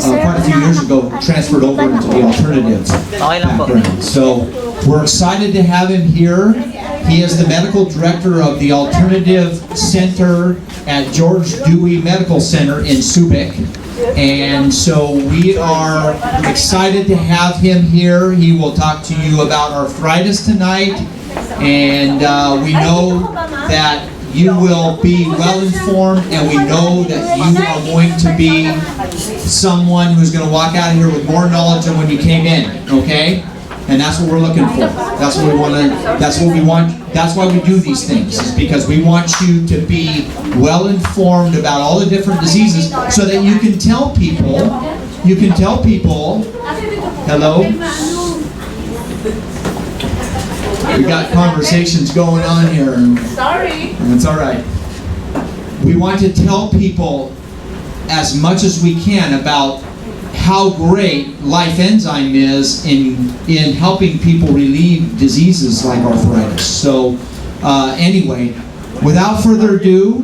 quite a few years ago, transferred over into the alternative background. So we're excited to have him here. He is the medical director of the Alternative Center at George Dewey Medical Center in Subic. And so we are excited to have him here. He will talk to you about arthritis tonight. And we know that you will be well informed, and we know that you are going to be someone who's going to walk out of here with more knowledge than when you came in, okay? And that's what we're looking for. That's what we want to, that's what we want, that's why we do these things, is because we want you to be well informed about all the different diseases so that you can tell people, hello? We got conversations going on here. Sorry. It's all right. We want to tell people as much as we can about how great Life Enzyme is in helping people relieve diseases like arthritis. So anyway, without further ado,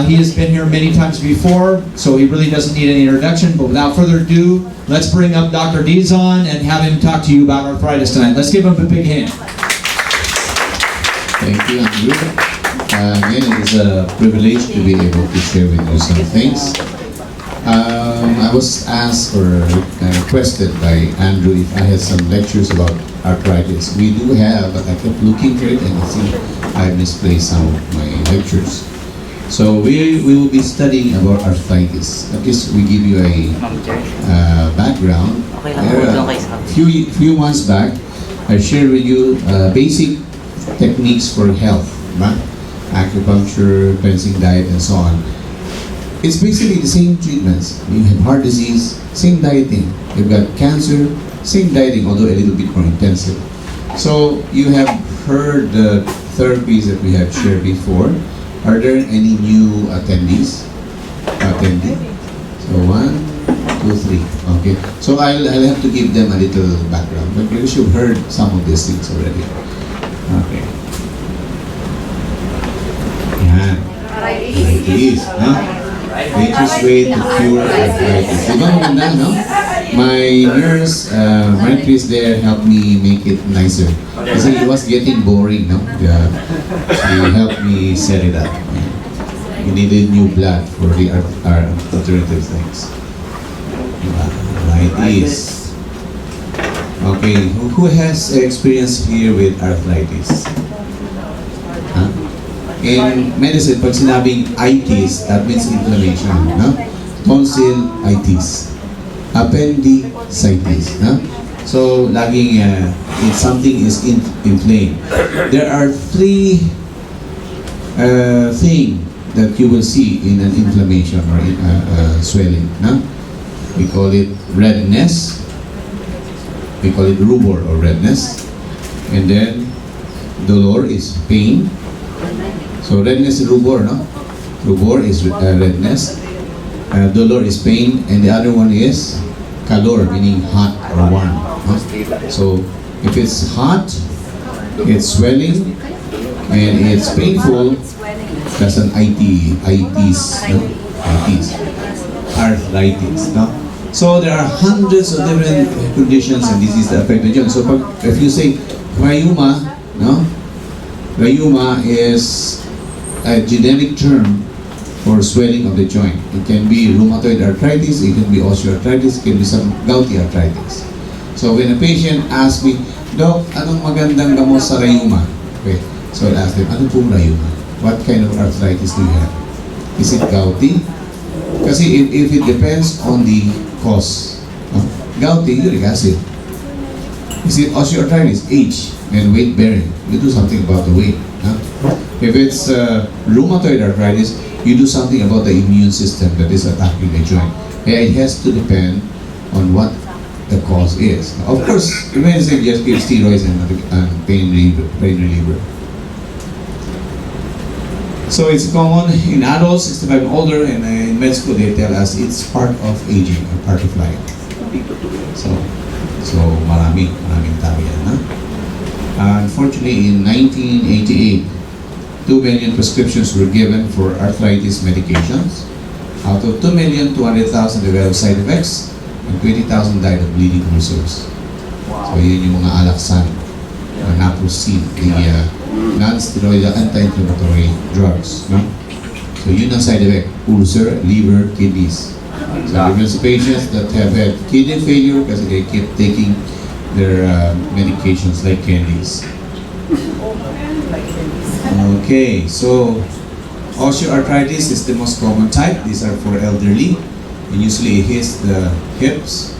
he has been here many times before, so he really doesn't need any introduction, but without further ado, let's bring up Dr. Dizon and have him talk to you about arthritis tonight. Let's give him a big hand. Thank you, Andrew. Again, it is a privilege to be able to share with you some things. I was asked or requested by Andrew if I had some lectures about arthritis. We do have, but I kept looking for it and I see I misplaced some of my lectures. So we will be studying about arthritis. At least we give you a background. A few months back, I shared with you basic techniques for health, acupuncture, cleansing diet, and so on. It's basically the same treatments. You have heart disease, same dieting. You've got cancer, same dieting, although a little bit more intensive. So you have heard the therapies that we have shared before. Are there any new attendees? So 1, 2, 3. Okay. So I'll have to give them a little background, but you should have heard some of these things already. Okay. Yan. Arthritis. Nature's way to cure arthritis. Diba maganda, no? My nurse, Chris there, helped me make it nicer. Kasi it was getting boring, no? She helped me set it up. We needed new blood for the alternative things. Arthritis. Okay, who has experience here with arthritis? Huh? In medicine, pag sinabing itis, that means inflammation. No? Tonsillitis. Appendicitis. No? So, laging if something is inflamed. There are 3 things that you will see in an inflammation or in swelling. No? We call it redness. We call it rubor or redness. And then, dolor is pain. So redness is rubor, no? Rubor is redness. Dolor is pain, and the other one is calor, meaning hot or warm. No? So if it's hot, it's swelling, and it's painful, that's an itis, no? Itis. Arthritis, no? So there are hundreds of different conditions and diseases that affect the joint. So if you say rheuma, no? Rheuma is a generic term for swelling of the joint. It can be rheumatoid arthritis, it can be osteoarthritis, it can be some gouty arthritis. So when a patient asks me, Doc, anong magandang gamot sa rheuma? Okay, so I'll ask them, ano pong rheuma? What kind of arthritis do you have? Is it gouty? Kasi if it depends on the cause. Gouty, uric acid. Is it osteoarthritis? Age and weight bearing. You do something about the weight. If it's rheumatoid arthritis, you do something about the immune system that is attacking the joint. It has to depend on what the cause is. Of course, the medicine just gives steroids and pain reliever. So it's common in adults, 65 and older, and in med school they tell us it's part of aging, a part of life. So maraming tao yan. Unfortunately, in 1988, 2 million prescriptions were given for arthritis medications. Out of 2,200,000 developed side effects, and 20,000 died of bleeding ulcers. So yun yung mga alaksan na na-proceed, the non-steroidal anti-inflammatory drugs. No? So yun ang side effect, ulcer, liver, kidneys. So different patients that have had kidney failure kasi they keep taking their medications like candies. Okay, so osteoarthritis is the most common type. These are for elderly, and usually it hits the hips,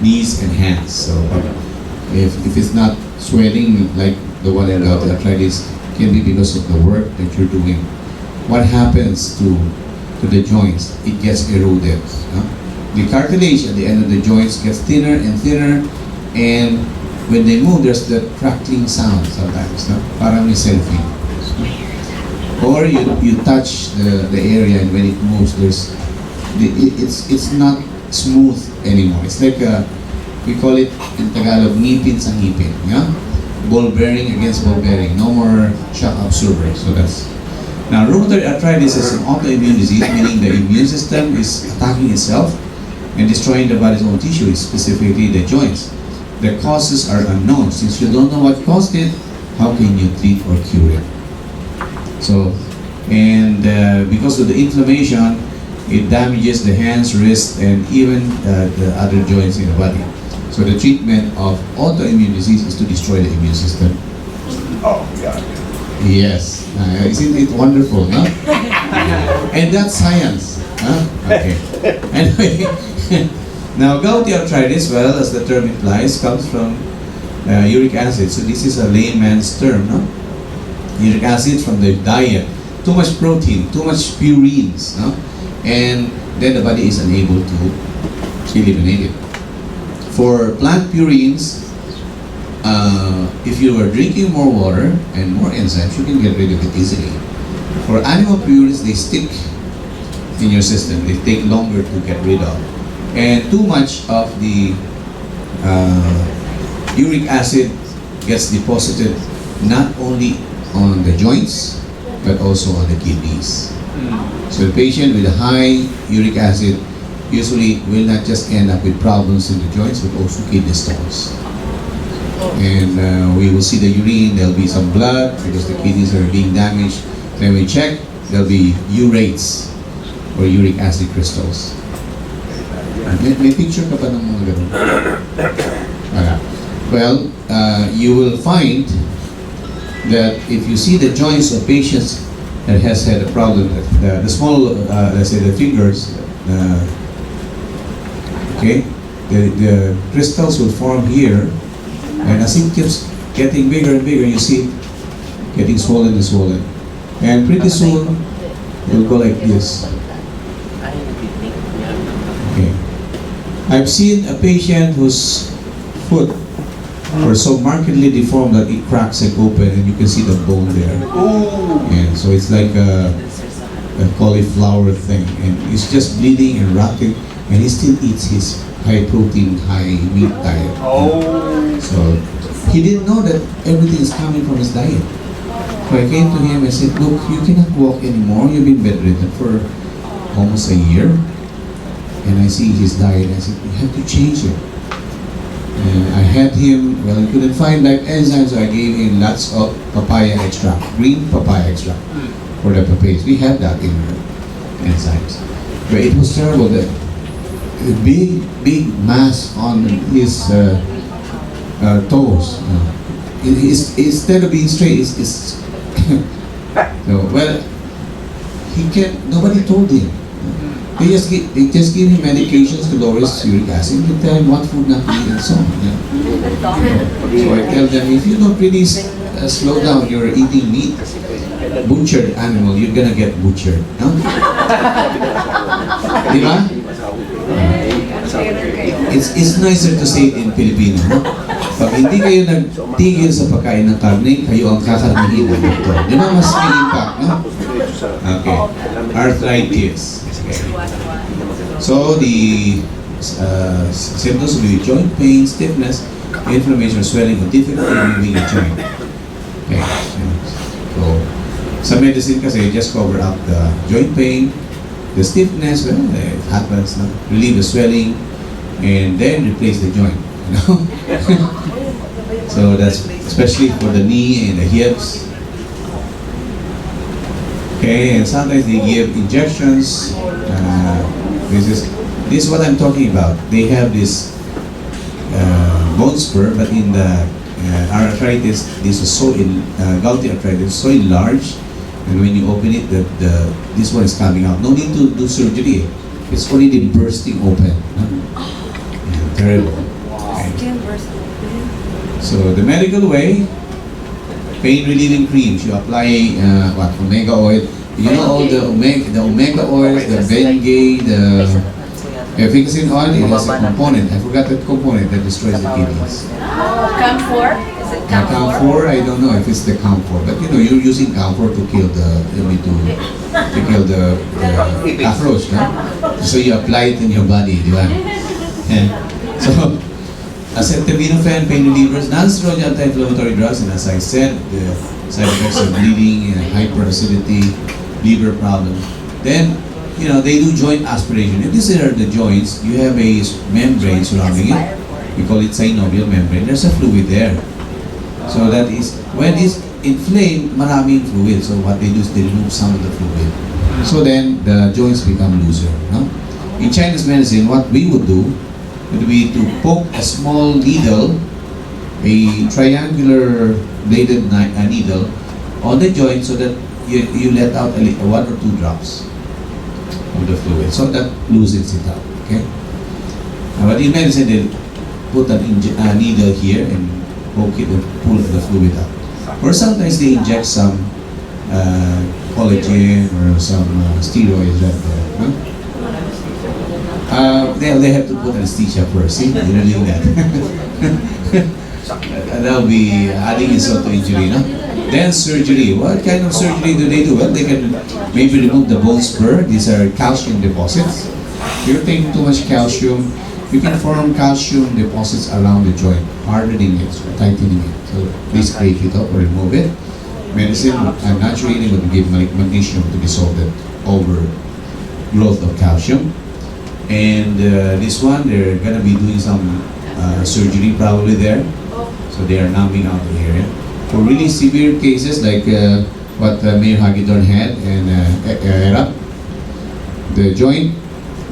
knees, and hands. So if it's not swelling like the one in the arthritis, can be because of the work that you're doing. What happens to the joints? It gets eroded. The cartilage at the end of the joints gets thinner and thinner, and when they move, there's the crackling sound sometimes. Parang may selfie. Or you touch the area, and when it moves, it's not smooth anymore. It's like we call it in Tagalog, ngipin sa ngipin. Yeah? Ball bearing against ball bearing. No more shock absorber. So that's. Now, rheumatoid arthritis is an autoimmune disease, meaning the immune system is attacking itself and destroying the body's own tissues, specifically the joints. The causes are unknown. Since you don't know what caused it, how can you treat or cure it? So, and because of the inflammation, it damages the hands, wrists, and even the other joints in the body. So the treatment of autoimmune disease is to destroy the immune system. Oh, God. Yes. Isn't it wonderful, no? And that's science. Huh? Okay. Anyway, now gouty arthritis, well, as the term implies, comes from uric acid. So this is a layman's term, no? Uric acid from the diet. Too much protein, too much purines, no? And then the body is unable to eliminate it. For plant purines, if you are drinking more water and more enzymes, you can get rid of it easily. For animal purines, they stick in your system. They take longer to get rid of. And too much of the uric acid gets deposited not only on the joints, but also on the kidneys. So the patient with a high uric acid usually will not just end up with problems in the joints, but also kidney stones. And we will see the urine, there'll be some blood because the kidneys are being damaged. Then we check, there'll be urates or uric acid crystals. May picture ka pa ng mga ganun? Wala. Well, you will find that if you see the joints of patients that has had a problem, the small, let's say the fingers, okay, the crystals will form here, and as it keeps getting bigger and bigger, you see it getting swollen and swollen. And pretty soon, it will go like this. Okay. I've seen a patient whose foot were so markedly deformed that it cracks and open, and you can see the bone there. And so it's like a cauliflower thing, and it's just bleeding and rotting, and he still eats his high protein, high meat diet. So he didn't know that everything is coming from his diet. So I came to him and said, look, you cannot walk anymore. You've been bedridden for almost a year. And I see his diet. I said, you have to change it. And I had him, well, I couldn't find like enzymes, so I gave him lots of papaya extract, green papaya extract for the papayas. We have that in enzymes. But it was terrible. The big mass on his toes. Instead of being straight, it's so, well, he can't, nobody told him. They just give him medications to lower his uric acid. They tell him what food not to eat and so on. So I tell them, if you don't really slow down your eating meat, butchered animal, you're gonna get butchered. No? Diba? It's nicer to say it in Filipino. No? Pag hindi kayo nagtigil sa pagkain ng karne, kayo ang kakarnihin ng doktor. Di ba mas may impact, no? Okay. Arthritis. Okay. So the symptoms will be joint pain, stiffness, inflammation, swelling, or difficulty moving the joint. Okay. So sa medicine kasi, just cover up the joint pain, The stiffness, well, it happens, no? Relieve the swelling, and then replace the joint, you know? So that's especially for the knee and the hips. Okay, and sometimes they give injections. This is what I'm talking about. They have this bone spur, but in the arthritis, this is so gouty arthritis, so enlarged, and when you open it, this one is coming out. No need to do surgery. It's already bursting open. Yeah, terrible. Okay. So the medical way, pain relieving creams. You apply omega oil. You know all the omega oils, the Bengay, the efficacy oil. It has a component. I forgot that component that destroys the kidneys. Camphor? Is it camphor? Camphor, I don't know if it's the camphor, but you know you're using camphor to kill the cockroach, no? So you apply it in your body, di ba? And so acetaminophen, pain relievers, non-steroidal anti-inflammatory drugs, and as I said, the side effects of bleeding, hyperacidity, liver problem. Then, you know, they do joint aspiration. If these are the joints, you have a membrane surrounding it. We call it synovial membrane. There's a fluid there. So that is, when it's inflamed, maraming fluid. So what they do is they remove some of the fluid. So then the joints become looser. No? In Chinese medicine, what we would do would be to poke a small needle, a triangular bladed needle, on the joint so that you let out one or two drops of the fluid, so that loosens it up. Okay. But in medicine, they put a needle here and poke it and pull the fluid out. Or sometimes they inject some collagen or some steroids right there. Huh? They have to put anesthesia first. See, they're doing that. That'll be adding insult to injury, no? Then surgery. What kind of surgery do they do? Well, they can maybe remove the bone spur. These are calcium deposits. If you're taking too much calcium, you can form calcium deposits around the joint, hardening it, so tightening it. So please scrape it up or remove it. Medicine, natural healing would give magnesium to dissolve that overgrowth of calcium. And this one, they're gonna be doing some surgery probably there. So they are numbing out the area. For really severe cases like what Mayor Hagedorn had and ERAP, the joint,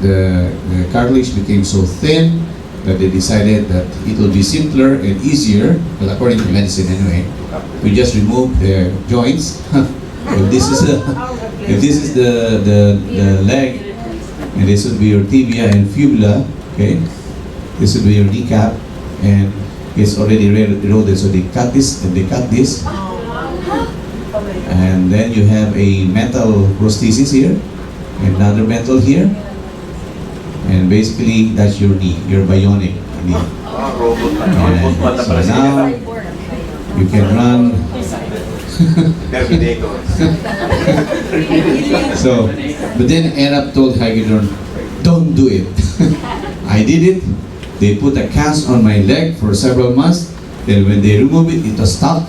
the cartilage became so thin that they decided that it will be simpler and easier, well, according to medicine anyway, we just remove the joints. If this is the leg, and this would be your tibia and fibula, okay? This would be your kneecap, and it's already eroded, so they cut this and they cut this. And then you have a metal prosthesis here, and another metal here. And basically, that's your knee, your bionic knee. And so now, you can run. So, but then ERAP told Hagedorn, don't do it. I did it. They put a cast on my leg for several months. Then when they removed it, it was stuck.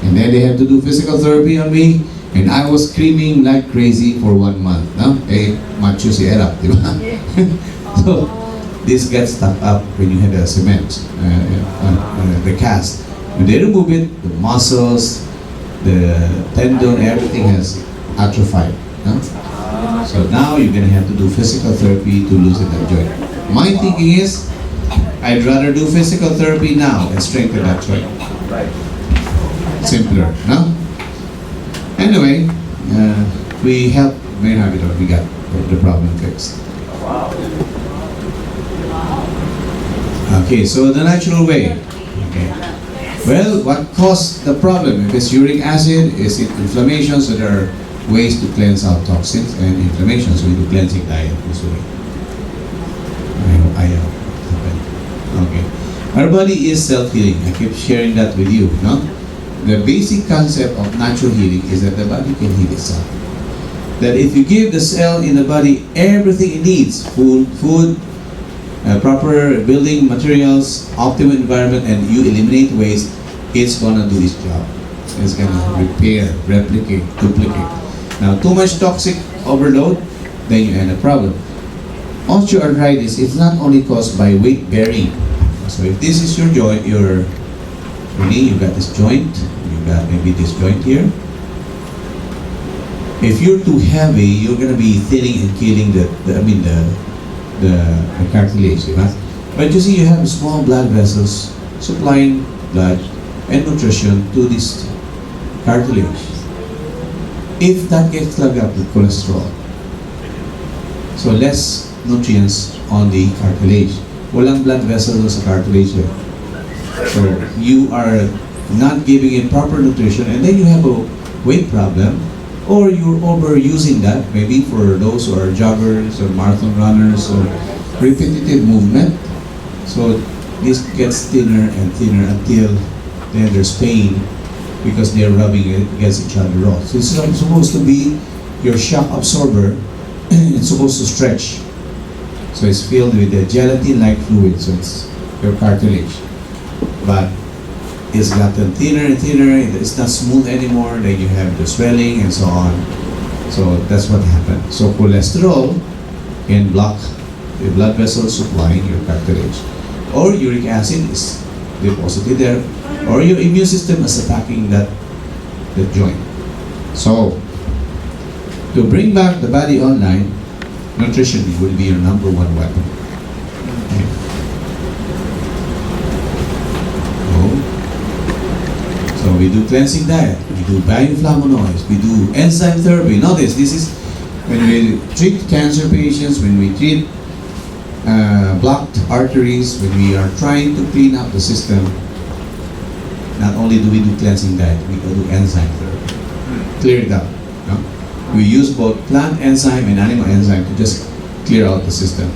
And then they had to do physical therapy on me. And I was screaming like crazy for 1 month. No? Eh, macho si ERAP, di ba? So, this gets stuck up when you had a cement, the cast. When they remove it, the muscles, the tendon, everything has atrophied. No? So now you're going to have to do physical therapy to loosen that joint. My thinking is, I'd rather do physical therapy now and strengthen that joint. Simpler, no? Anyway, we helped Mayor Hagedorn. We got the problem fixed. Okay, so the natural way. Okay. Well, what caused the problem? If it's uric acid, is it inflammation? So there are ways to cleanse out toxins and inflammation. So we do cleansing diet usually. Okay. Our body is self-healing. I keep sharing that with you, no? The basic concept of natural healing is that the body can heal itself. That if you give the cell in the body everything it needs, food, proper building materials, optimal environment, and you eliminate waste, it's gonna do its job. It's gonna repair, replicate, duplicate. Now, too much toxic overload then you end a problem. Osteoarthritis is not only caused by weight bearing. So if this is your joint, your knee, you've got this joint, you've got maybe this joint here. If you're too heavy, you're gonna be thinning and killing the cartilage, right? But you see, you have small blood vessels supplying blood and nutrition to this cartilage. If that gets clogged up with cholesterol, so less nutrients on the cartilage. Walang blood vessels sa cartilage. So you are not giving it proper nutrition, and then you have a weight problem, or you're overusing that, maybe for those who are joggers or marathon runners or repetitive movement. So this gets thinner and thinner until then there's pain because they're rubbing it against each other raw. So it's supposed to be your shock absorber. It's supposed to stretch. So it's filled with a gelatin-like fluid, so it's your cartilage. But it's gotten thinner and thinner, it's not smooth anymore, then you have the swelling and so on. So that's what happened. So cholesterol can block the blood vessels supplying your cartilage. Or uric acid is deposited there, or your immune system is attacking that joint. So, to bring back the body online, nutrition will be your number one weapon. Okay. So we do cleansing diet, we do bioflavonoids, we do enzyme therapy. Notice, this is when we treat cancer patients, when we treat blocked arteries, when we are trying to clean up the system. Not only do we do cleansing diet, we go do enzyme therapy. Clear it up. No? We use both plant enzyme and animal enzyme to just clear out the system.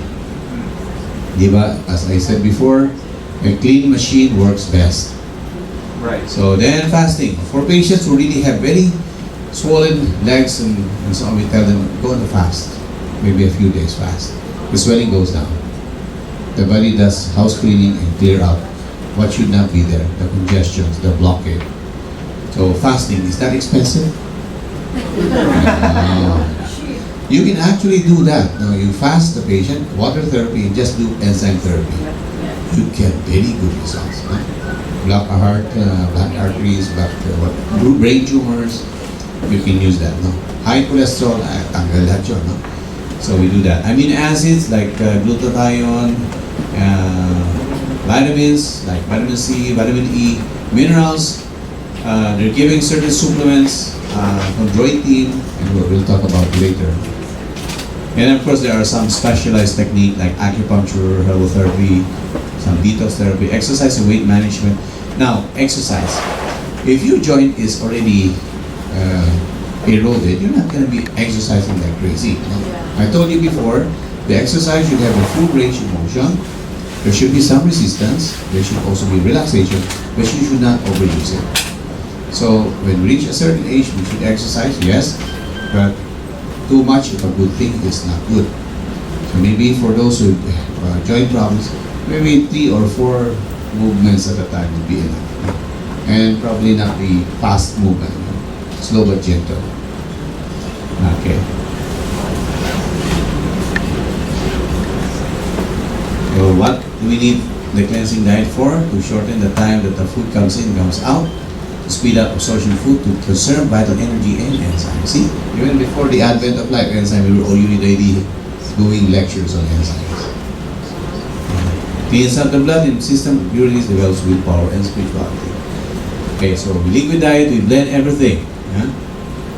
Diba? As I said before, a clean machine works best. Right. So then fasting. For patients who really have very swollen legs and so on, we tell them, go on a fast. Maybe a few days fast. The swelling goes down. The body does house cleaning and clear out what should not be there, the congestions, the blockade. So fasting, is that expensive? No. You can actually do that. Now you fast the patient, water therapy, and just do enzyme therapy. You get very good results. Huh? Block a heart, block arteries, block brain tumors. You can use that. No? High cholesterol, tanggal lahat yun, no? So we do that. Amino acids like glutathione, vitamins like vitamin C, vitamin E, minerals. They're giving certain supplements, chondroitin, and we'll talk about later. And of course, there are some specialized technique like acupuncture, herbal therapy, some detox therapy, exercise and weight management. Now, exercise. If your joint is already eroded, you're not going to be exercising like crazy. No? I told you before, the exercise should have a full range of motion. There should be some resistance. There should also be relaxation, but you should not overuse it. So when we reach a certain age, we should exercise, yes, but too much of a good thing is not good. So maybe for those with joint problems, maybe 3 or 4 movements at a time would be enough. And probably not be fast movement, slow but gentle. Okay. So what do we need the cleansing diet for? To shorten the time that the food comes in, comes out, to speed up absorption of food, to conserve vital energy and enzymes. See, even before the advent of life enzyme, we were already doing lectures on enzymes. Cleans up the blood in the system, purities, develops willpower and spirituality. Okay, so we liquid diet, we blend everything. Yeah?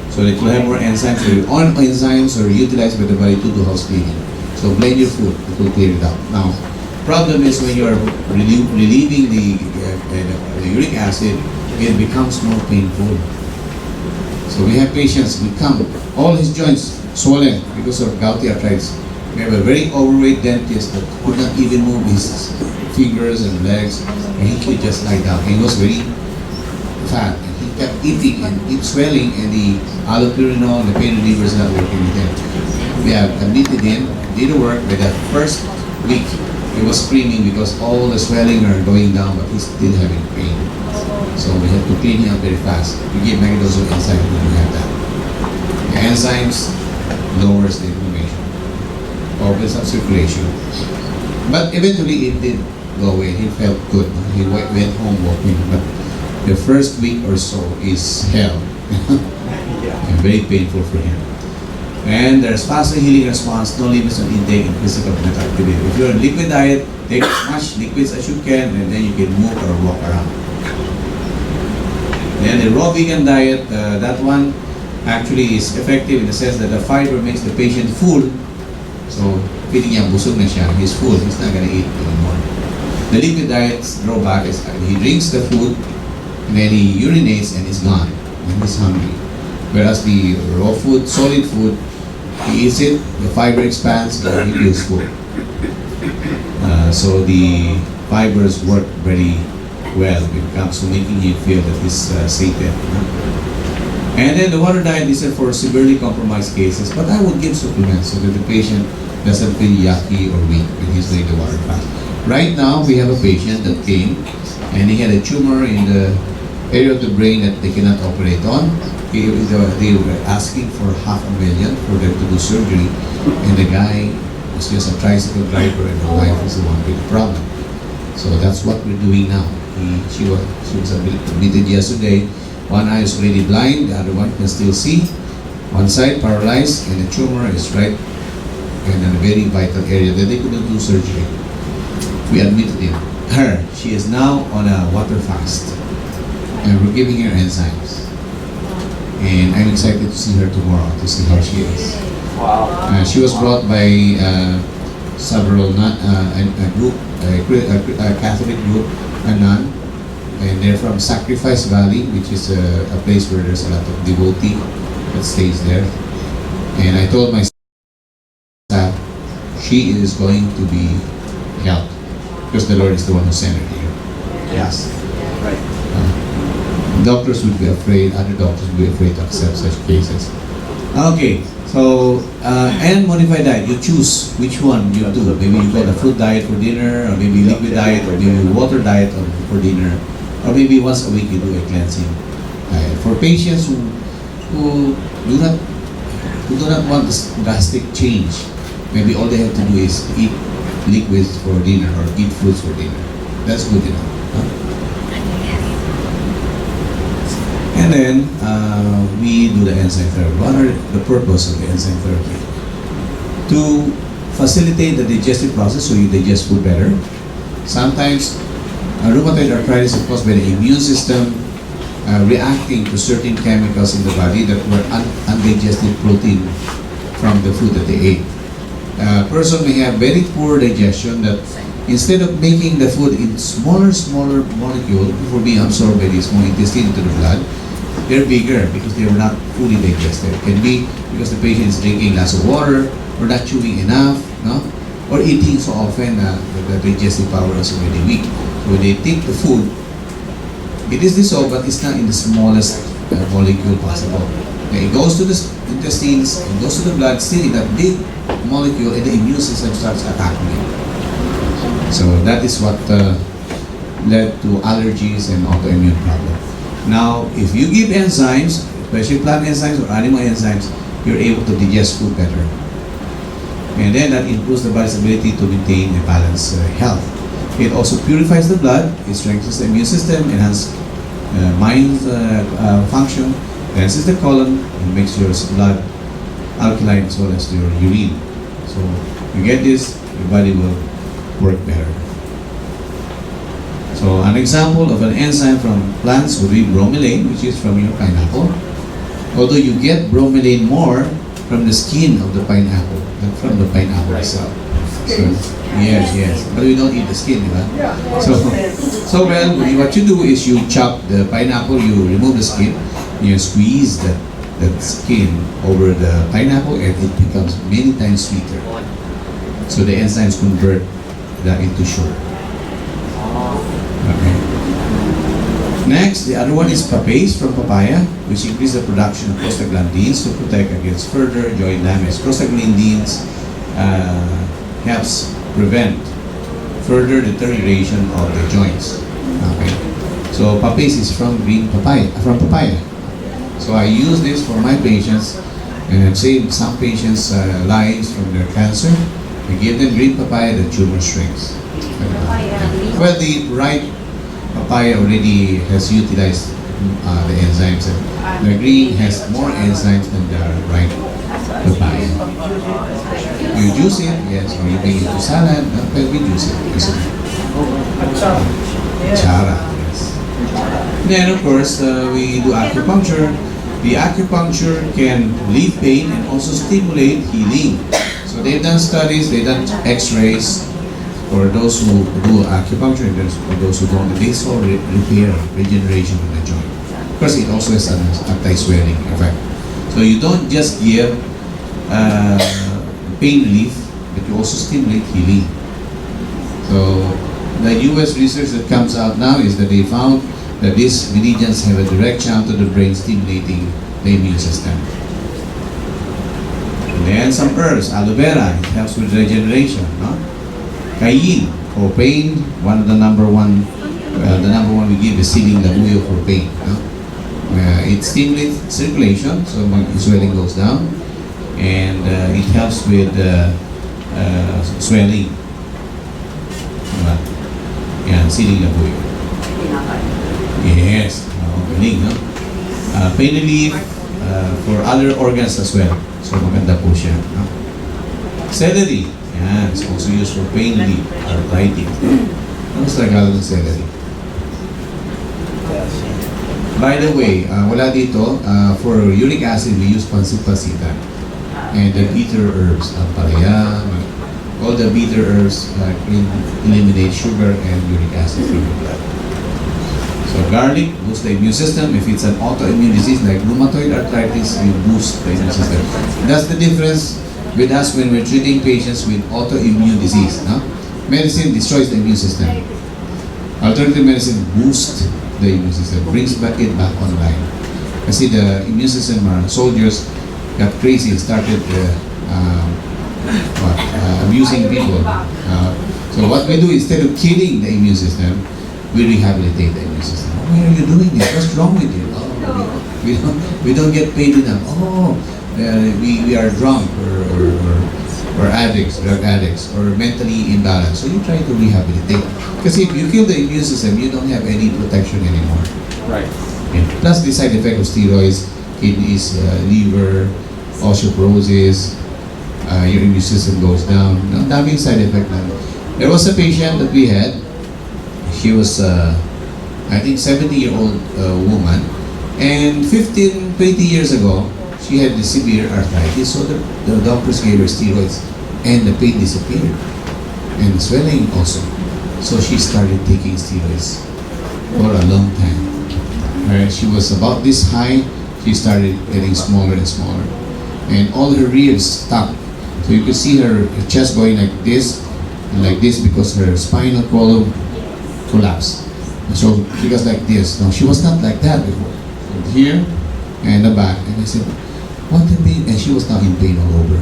So that you have more enzymes, so your own enzymes are utilized by the body to do house cleaning. So blend your food, it will clear it out. Now, problem is when you are relieving the uric acid, it becomes more painful. So we have patients, we come, all his joints swollen because of gouty arthritis. We have a very overweight dentist that could not even move his fingers and legs, and he could just lie down. He was very fat, and he kept eating and keep swelling, and the allopurinol, the pain reliever is not working with him. We have admitted him, did the work. By the first week, he was screaming because all the swelling are going down, but he's still having pain. So we have to clean him up very fast. We give megadose of enzyme when we have that. The enzymes lowers the inflammation. opens up circulation. But eventually it did go away. He felt good. He went home walking. But the first week or so is hell. And very painful for him. And there's faster healing response, no limits on intake and physical mental activity. If you're on liquid diet, take as much liquids as you can, and then you can move or walk around. Then the raw vegan diet, that one actually is effective in the sense that the fiber makes the patient full. So, feeling niya busog na siya, he's full, he's not gonna eat anymore. The liquid diet's drawback is he drinks the food, and then he urinates and is gone, and he's hungry. Whereas the raw food, solid food, he eats it, the fiber expands, and he feels full. So the fibers work very well when it comes to making you feel that he's sated. And then the water diet is for severely compromised cases, but I would give supplements so that the patient doesn't feel yucky or weak when he's doing the water fast. Right now, we have a patient that came and he had a tumor in the area of the brain that they cannot operate on. They were asking for $500,000 for them to do surgery, and the guy was just a tricycle driver, and the wife was the one with the problem. So that's what we're doing now. She was admitted yesterday. One eye is already blind, the other one can still see. One side paralyzed, and the tumor is right in a very vital area that they couldn't do surgery. We admitted her. She is now on a water fast, and we're giving her enzymes. And I'm excited to see her tomorrow to see how she is. Wow. She was brought by several a Catholic group, a nun, and they're from Sacrifice Valley, which is a place where there's a lot of devotee that stays there. And I told my staff, she is going to be helped because the Lord is the one who sent her here. Yes. Right. Doctors would be afraid, other doctors would be afraid to accept such cases. Okay, so, and modified diet, you choose which one you do. Maybe you got a fruit diet for dinner, or maybe liquid diet, or maybe water diet for dinner, or maybe once a week you do a cleansing diet. For patients who do not want this drastic change, maybe all they have to do is eat liquids for dinner or eat fruits for dinner. That's good enough. Huh? And then we do the enzyme therapy. What are the purpose of the enzyme therapy? To facilitate the digestive process so you digest food better. Sometimes rheumatoid arthritis is caused by the immune system reacting to certain chemicals in the body that were undigested protein from the food that they ate. A person may have very poor digestion that instead of making the food in smaller molecule before being absorbed by the small intestine into the blood, they're bigger because they were not fully digested. It can be because the patient is drinking lots of water or not chewing enough, no? Or eating so often the digestive power is already weak. So when they take the food, it is dissolved, but it's not in the smallest molecule possible. Okay, it goes to the intestines, it goes to the blood, still in that big molecule, and the immune system starts attacking it. So that is what led to allergies and autoimmune problems. Now, if you give enzymes, especially plant enzymes or animal enzymes, you're able to digest food better. And then that improves the body's ability to maintain a balanced health. It also purifies the blood, it strengthens the immune system, enhances mind function, enhances the colon, and makes your blood alkaline as well as your urine. So, you get this, your body will work better. So an example of an enzyme from plants would be bromelain, which is from your pineapple. Although you get bromelain more from the skin of the pineapple than from the pineapple itself. So, yes. But we don't eat the skin, right? So well, what you do is you chop the pineapple, you remove the skin, you squeeze that skin over the pineapple, and it becomes many times sweeter. So the enzymes convert that into sugar. Okay. Next, the other one is papace from papaya, which increases the production of prostaglandins to protect against further joint damage. Prostaglandins helps prevent further deterioration of the joints. Okay. So papace is from papaya. So I use this for my patients and save some patients' lives from their cancer We give them green papaya, the tumor shrinks. Well, the right papaya already has utilized the enzymes. The green has more enzymes than the right papaya. You juice it, yes, or you make it into salad, but we juice it. Chara, yes. Then, of course, we do acupuncture. The acupuncture can relieve pain and also stimulate healing. So they've done studies, they've done x-rays for those who do acupuncture and for those who don't. They saw repair, regeneration of the joint. Of course, it also has an anti-swelling effect. So you don't just give pain relief, but you also stimulate healing. So the US research that comes out now is that they found that these meridians have a direct channel to the brain, stimulating the immune system. And then some herbs, aloe vera, it helps with regeneration. No? Cayenne for pain, the number one we give is siling labuyo for pain. No? It stimulates circulation, so swelling goes down, and it helps with swelling. Yan, siling labuyo. Yes, galing, no? Pain relief for other organs as well. So maganda po siya. No? Celery, yan, it's also used for pain relief, arthritis. Ano sa Tagalog ng celery? By the way, wala dito, for uric acid, we use pansip-pasitan. And the bitter herbs, palaya, all the bitter herbs eliminate sugar and uric acid from the blood. So garlic boosts the immune system. If it's an autoimmune disease like rheumatoid arthritis, we boost the immune system. That's the difference with us when we're treating patients with autoimmune disease. No? Medicine destroys the immune system. Alternative medicine boosts the immune system, brings it back online. Kasi the immune system, our soldiers got crazy and started abusing people. So what we do, instead of killing the immune system, we rehabilitate the immune system. Oh, why are you doing this? What's wrong with you? Oh, we don't get paid enough. Oh, we are drunk or addicts, drug addicts, or mentally imbalanced. So you try to rehabilitate. Because if you kill the immune system, you don't have any protection anymore. Right. And plus the side effect of steroids, kidneys, liver, osteoporosis, your immune system goes down. Ang daming side effect na. There was a patient that we had. She was, I think, 70-year-old woman, and 15, 20 years ago, she had the severe arthritis, so the doctors gave her steroids, and the pain disappeared, and the swelling also. So she started taking steroids for a long time. She was about this high, she started getting smaller and smaller, and all her ribs stopped. So you could see her chest going like this, and like this, because her spinal column collapse. So she was like this. No, she was not like that before. Here and the back. And I said, what did they? And she was now in pain all over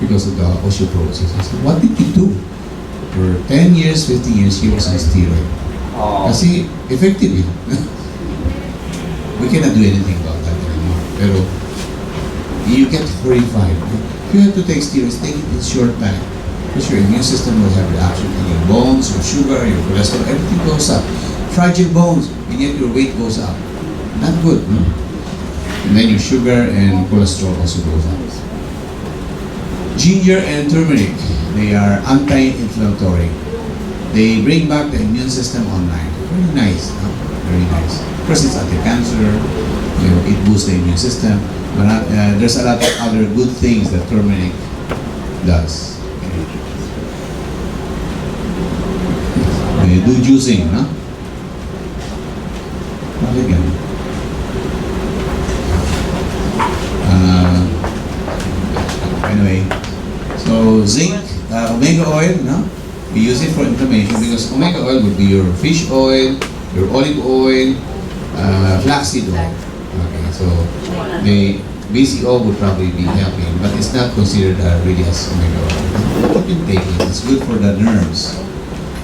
because of the osteoporosis. I said, what did you do? For 10 years, 15 years, she was on steroid. Kasi effectively, we cannot do anything about that anymore. Pero you get horrified. If you have to take steroids, take it in short time. Because your immune system will have reaction in your bones, your sugar, your cholesterol, everything goes up. Fragile bones, and yet your weight goes up. Not good, no? And then your sugar and cholesterol also goes up. Ginger and turmeric, they are anti-inflammatory. They bring back the immune system online. Very nice, no? Very nice. Of course, it's anti-cancer, it boosts the immune system, but there's a lot of other good things that turmeric does. Do juicing, no? Again. Anyway, so zinc, omega oil, no? We use it for inflammation because omega oil would be your fish oil, your olive oil, flaxseed oil. Okay, so the BCO would probably be helping, but it's not considered really as omega oil. You can take it. It's good for the nerves.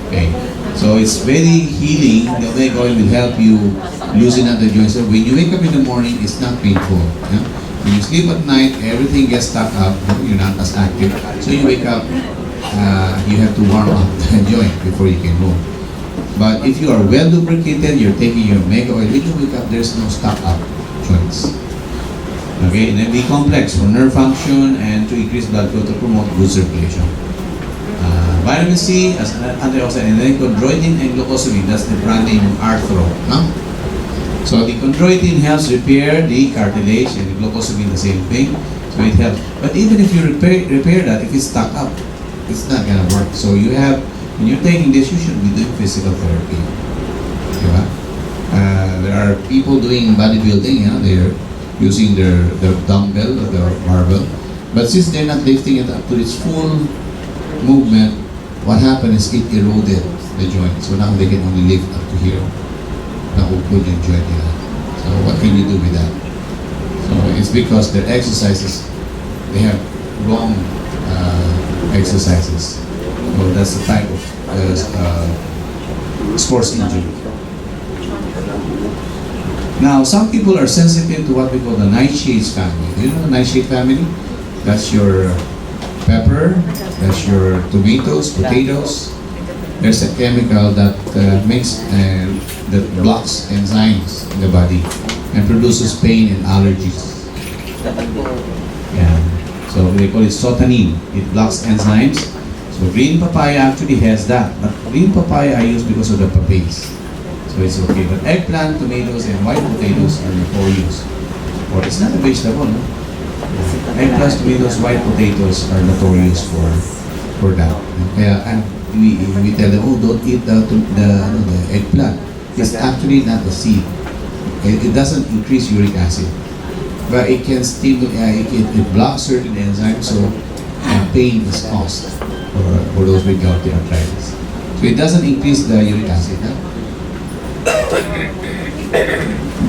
Okay, so it's very healing. The omega oil will help you loosen up the joints. So when you wake up in the morning, it's not painful. Yeah? When you sleep at night, everything gets stuck up. You're not as active. So you wake up you have to warm up the joint before you can move. But if you are well lubricated, you're taking your mega oil, when you wake up, there's no stuck up joints. Okay, and then B complex for nerve function and to increase blood flow to promote good circulation. Vitamin C as an antioxidant, and then chondroitin and glucosamine, that's the brand name Arthro. No? So the chondroitin helps repair the cartilage, and the glucosamine the same thing. So it helps. But even if you repair that, if it's stuck up, it's not gonna work. So you have, when you're taking this, you should be doing physical therapy. Diba? There are people doing bodybuilding, you know, they're using their dumbbell or their barbell. But since they're not lifting it up to its full movement, what happened is it eroded the joint. So now they can only lift up to here. Naupod yung joint nila. So what can you do with that? So it's because their exercises, they have wrong exercises. So that's the type of sports injury. Now, some people are sensitive to what we call the nightshades family. Do you know the nightshade family? That's your pepper, that's your tomatoes, potatoes. There's a chemical that that blocks enzymes in the body and produces pain and allergies. Yeah. So they call it sotanine. It blocks enzymes. So green papaya actually has that, but green papaya I use because of the papains. So it's okay. But eggplant, tomatoes, and white potatoes are notorious. Or it's not a vegetable, no? Eggplant, tomatoes, white potatoes are notorious for that. Kaya we tell them, oh, don't eat the eggplant. It's actually not a seed. It doesn't increase uric acid, but it can stimulate. It blocks certain enzymes, so pain is caused for those with gouty arthritis. So it doesn't increase the uric acid. Huh?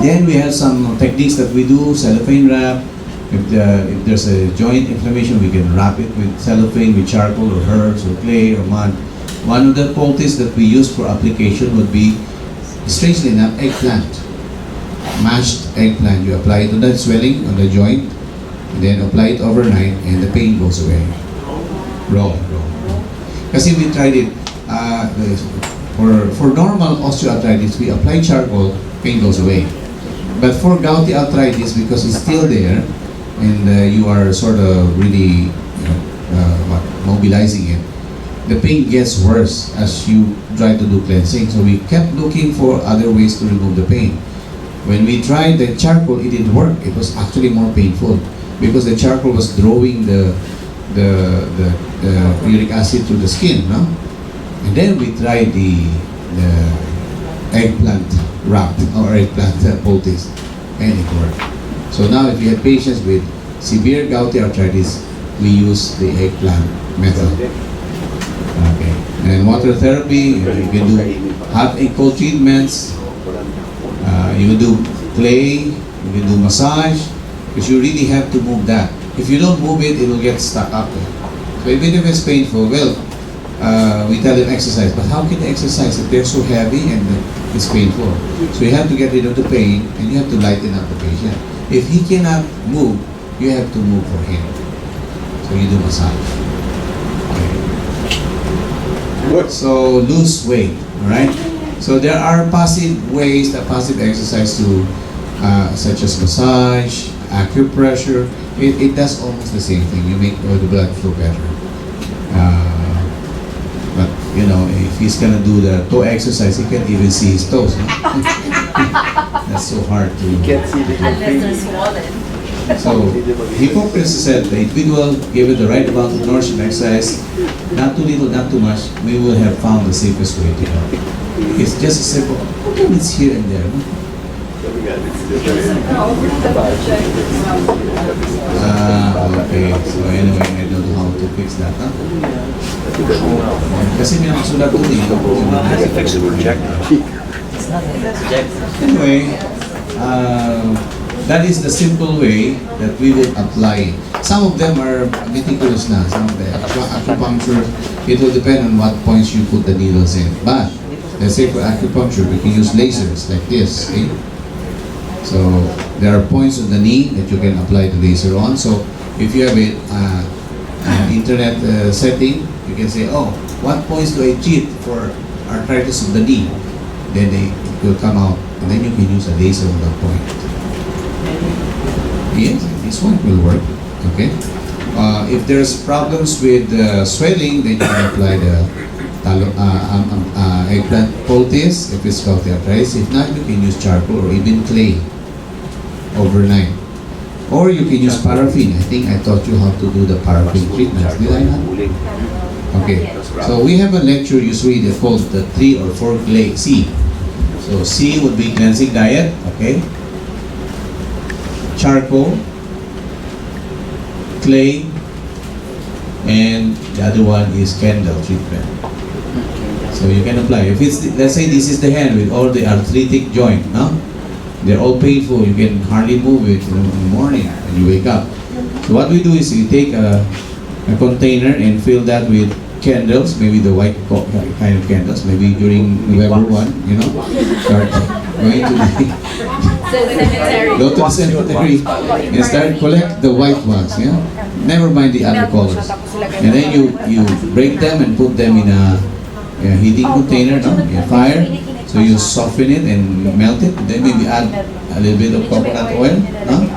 Then we have some techniques that we do: cellophane wrap. If there's a joint inflammation, we can wrap it with cellophane, with charcoal or herbs or clay or mud. One of the poultices that we use for application would be, strangely enough, eggplant. Mashed eggplant. You apply it to that swelling on the joint, and then apply it overnight, and the pain goes away. Raw. Kasi we tried it, for normal osteoarthritis, we apply charcoal, pain goes away. But for gouty arthritis, because it's still there, and you are sort of really mobilizing it, the pain gets worse as you try to do cleansing. So we kept looking for other ways to remove the pain. When we tried the charcoal, it didn't work. It was actually more painful because the charcoal was drawing the uric acid to the skin, no? And then we tried the eggplant wrap or eggplant poultice, and it worked. So now if you have patients with severe gouty arthritis, we use the eggplant method. Okay. And water therapy, you can do hot and cold treatments, you can do clay, you can do massage, because you really have to move that. If you don't move it, it will get stuck up. So even if it's painful, well, we tell them exercise, but how can they exercise if they're so heavy and it's painful? So you have to get rid of the pain and you have to lighten up the patient. If he cannot move, you have to move for him. So you do massage. Okay. So lose weight, alright? So there are passive ways, passive exercise to, such as massage, acupressure. It does almost the same thing. You make the blood flow better. But you know, if he's gonna do the toe exercise, he can't even see his toes. No? That's so hard to. You can't see the Unless they're swollen. So Hippocrates said the individual give it the right amount of nourishment exercise, not too little, not too much. We will have found the safest way to help. It's just a simple. Okay, it's here and there. No? Okay. So anyway, I don't know how to fix that. Huh? Kasi may nakasulat doon eh. How do you fix it with projector? Anyway, that is the simple way that we will apply. Some of them are meticulous na. Some of the acupuncture, it will depend on what points you put the needles in. But let's say for acupuncture, we can use lasers like this. Okay? So there are points on the knee that you can apply the laser on. So if you have it internet setting, you can say, oh, what points do I cheat for arthritis of the knee? Then it will come out, and then you can use a laser on that point. Yes, this one will work. Okay. If there's problems with swelling, then you can apply the eggplant poultice if it's gouty arthritis. If not, you can use charcoal or even clay overnight. Or you can use paraffin. I think I taught you how to do the paraffin treatment. Did I not? Okay. So we have a lecture usually they call the 3 or 4 clay C. So C would be cleansing diet. Okay. Charcoal, clay, and the other one is candle treatment. So you can apply. If it's, let's say this is the hand with all the arthritic joint, no? They're all painful, you can hardly move it in the morning when you wake up. So what we do is we take a container and fill that with candles, maybe the white kind of candles, maybe during November 1, you know, start going to go to the cemetery and start collect the white ones, yeah? Never mind the other colors. And then you break them and put them in a heating container, no? In fire. So you soften it and melt it. Then maybe add a little bit of coconut oil, no?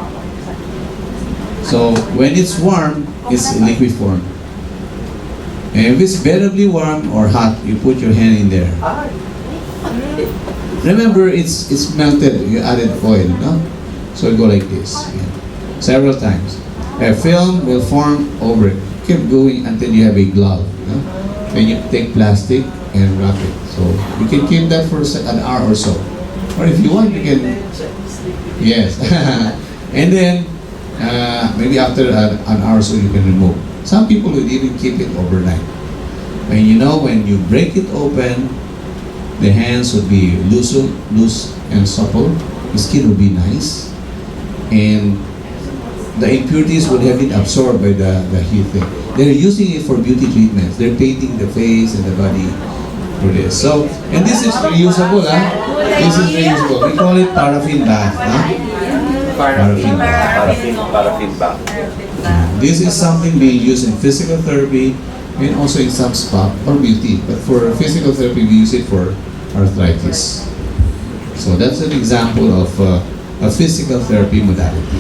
So when it's warm, it's liquid form. And if it's bearably warm or hot, you put your hand in there. Remember, it's melted. You added oil, no? So you go like this, yeah. Several times. A film will form over it. Keep going until you have a glove. No? Then you take plastic and wrap it. So you can keep that for an hour or so. Or if you want, you can. Yes. And then maybe after an hour or so, you can remove. Some people would even keep it overnight. And you know, when you break it open, the hands would be loose and supple. The skin would be nice, and the impurities would have been absorbed by the heat thing. They're using it for beauty treatments. They're painting the face and the body for this. So, and this is reusable, huh? This is reusable. We call it paraffin bath, huh? Paraffin bath. Paraffin bath. This is something being used in physical therapy and also in some spa or beauty. But for physical therapy, we use it for arthritis. So that's an example of a physical therapy modality.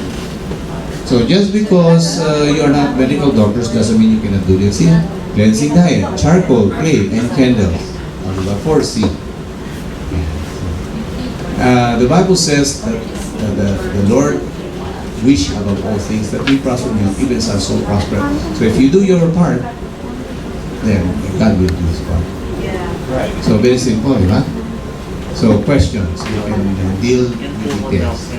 So just because you're not medical doctors doesn't mean you cannot do this. Yeah? Cleansing diet, charcoal, clay, and candles. 4C. The Bible says that the Lord wish above all things that we prosper and even as our soul prosper. So if you do your part, then God will do His part. Right. So very simple, right? So questions, you can deal with details.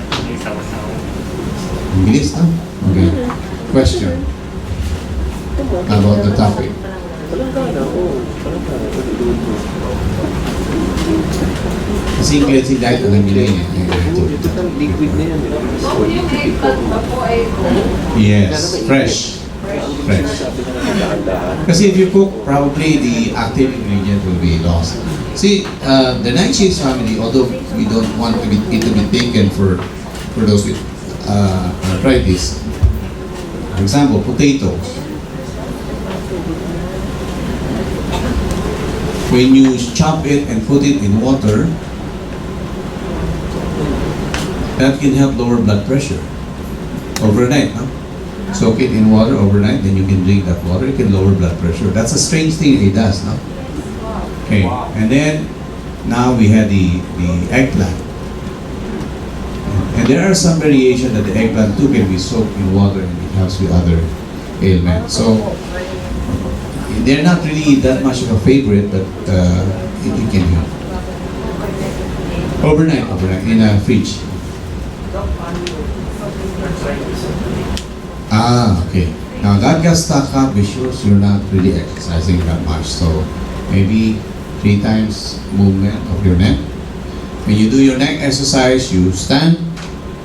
Bilis, no? Okay. Question about the topic. Kasi cleansing diet, alam nila yun. Liquid na yan. Yes, fresh. Fresh. Kasi if you cook, probably the active ingredient will be lost. See, the nightshade family, although we don't want it to be taken for those with arthritis. For example, potatoes. When you chop it and put it in water, that can help lower blood pressure overnight. No? Soak it in water overnight, then you can drink that water. It can lower blood pressure. That's a strange thing it does. No? Okay, and then now we have the eggplant. And there are some variation that the eggplant too can be soaked in water and it helps with other ailments. So they're not really that much of a favorite, but it can help. Overnight in a fridge. Okay. Now that got stuck up, be sure you're not really exercising that much. So maybe 3 times movement of your neck. When you do your neck exercise, you stand,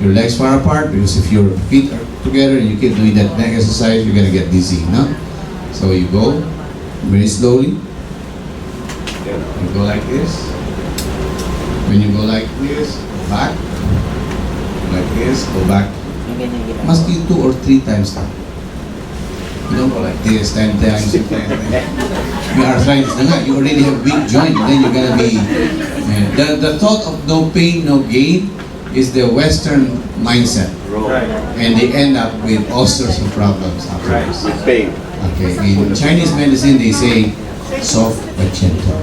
your legs far apart, because if your feet are together and you keep doing that neck exercise, you're gonna get dizzy, no? So you go very slowly. You go like this. When you go like this, go back. Like this, go back. Must be 2 or 3 times now. You don't go like this 10 times. May arthritis na nga, you already have weak joint, then you're gonna be... The thought of no pain, no gain is the Western mindset. Right. And they end up with all sorts of problems Right. afterwards. With pain. Okay, in Chinese medicine they say soft but gentle.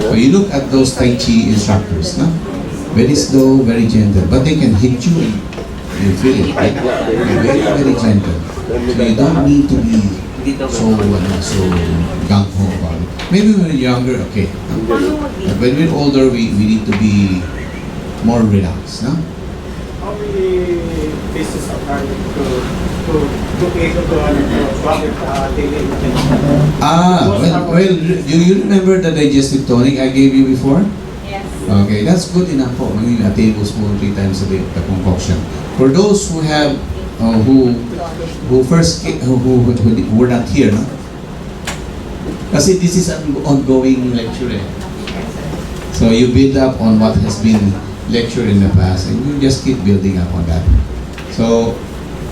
So you look at those Tai Chi instructors, no? Very slow, very gentle, but they can hit you and you feel it, right? Very, very gentle. So you don't need to be so gung-ho about it. Maybe when we're younger, okay. No? But when we're older, we need to be more relaxed, no? How many pieces of garlic to able to profit daily intake? Well, do you remember the digestive tonic I gave you before? Yes. Okay, that's good enough po. Maybe a tablespoon 3 times a day, the concoction. For those who have, who were not here, no? Kasi this is an ongoing lecture eh. So you build up on what has been lectured in the past and you just keep building up on that. So,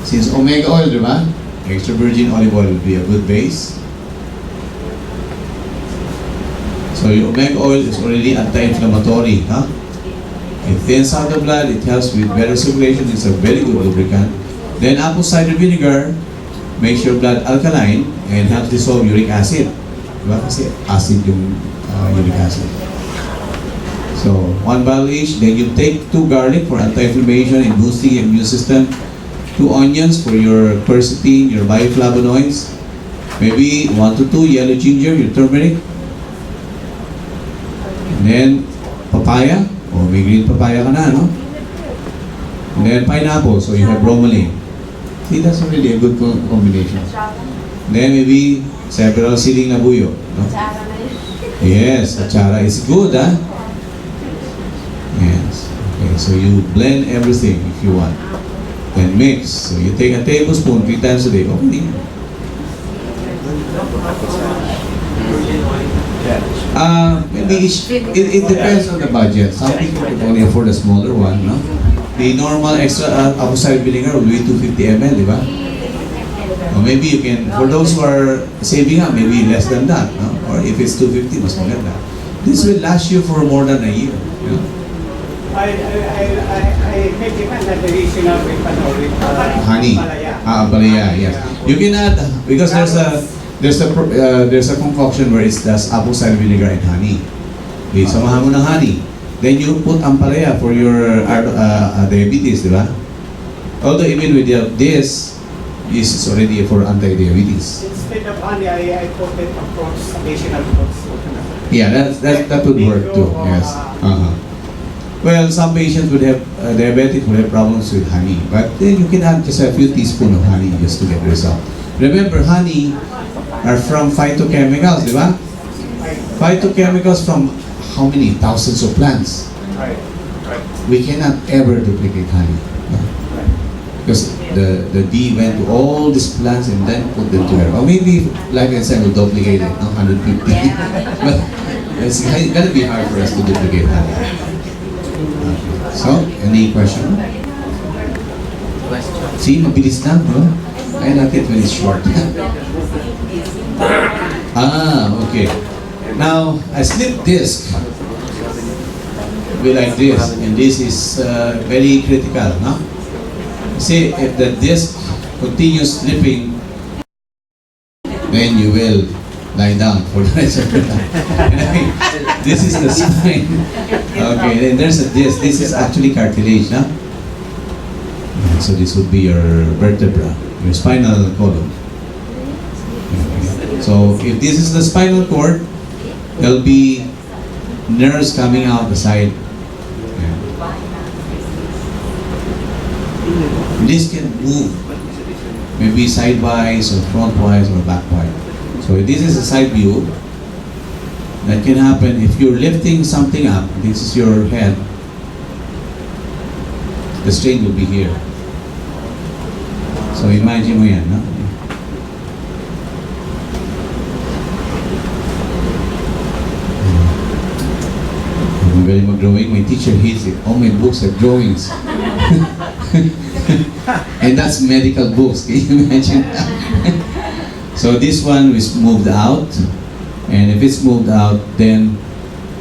since omega oil, di ba? Extra virgin olive oil will be a good base. So your omega oil is already anti-inflammatory, huh? It thins out the blood, it helps with better circulation, it's a very good lubricant. Then apple cider vinegar makes your blood alkaline and helps dissolve uric acid. Diba? Kasi acid yung uric acid. So, 1 bottle each, then you take 2 garlic for anti-inflammation and boosting your immune system, 2 onions for your quercetin, your bioflavonoids, maybe 1 to 2 yellow ginger, your turmeric, and then papaya, may green papaya ka na, no? And then pineapple, so you have bromelain. See, that's already a good combination. Then maybe several siling na buyo, no? Yes, achara is good, huh? Yes. Okay, so you blend everything if you want. Then mix. So you take a tablespoon 3 times a day. Okay. Maybe it depends on the budget. Some people can only afford a smaller one, no? The normal extra apple cider vinegar will be 250 ml, di ba? Or maybe you can, for those who are saving up, maybe less than that, no? Or if it's 250, mas maganda. This will last you for more than a year, you know? I make it an additional with Honey. Palaya, yes. You can add, because there's a concoction where it's just apple cider vinegar and honey. Okay, samahan mo ng honey. Then you put ampalaya for your diabetes, di ba? Although even with this is already for anti-diabetes. Instead of honey, I put it across additional fruits. Yeah, that would work too. Yes. Well, some patients would have diabetic would have problems with honey, but then you can add just a few teaspoons of honey just to get the result. Remember, honey are from phytochemicals, di ba? Phytochemicals from how many thousands of plants? Right. We cannot ever duplicate honey, because the bee went to all these plants and then put them together. Or maybe, like I said, we'll duplicate it, no? 150. But it's gonna be hard for us to duplicate honey. So, any question? See, mabilis lang, no? I like it when it's short. Okay. Now, a slip disc will be like this, and this is very critical, no? See, if the disc continues slipping, then you will lie down for the rest of the time. This is the spine. Okay, then there's a disc. This is actually cartilage, no? So this would be your vertebra, your spinal column. Okay. So if this is the spinal cord, there'll be nerves coming out the side. Yeah. This can move, maybe sidewise or frontwise or backwise. So this is a side view. That can happen if you're lifting something up. This is your head. The strain will be here. So imagine mo yan, no? I'm very mag-drawing. My teacher hates it. All my books have drawings. And that's medical books. Can you imagine? So this one is moved out, and if it's moved out, then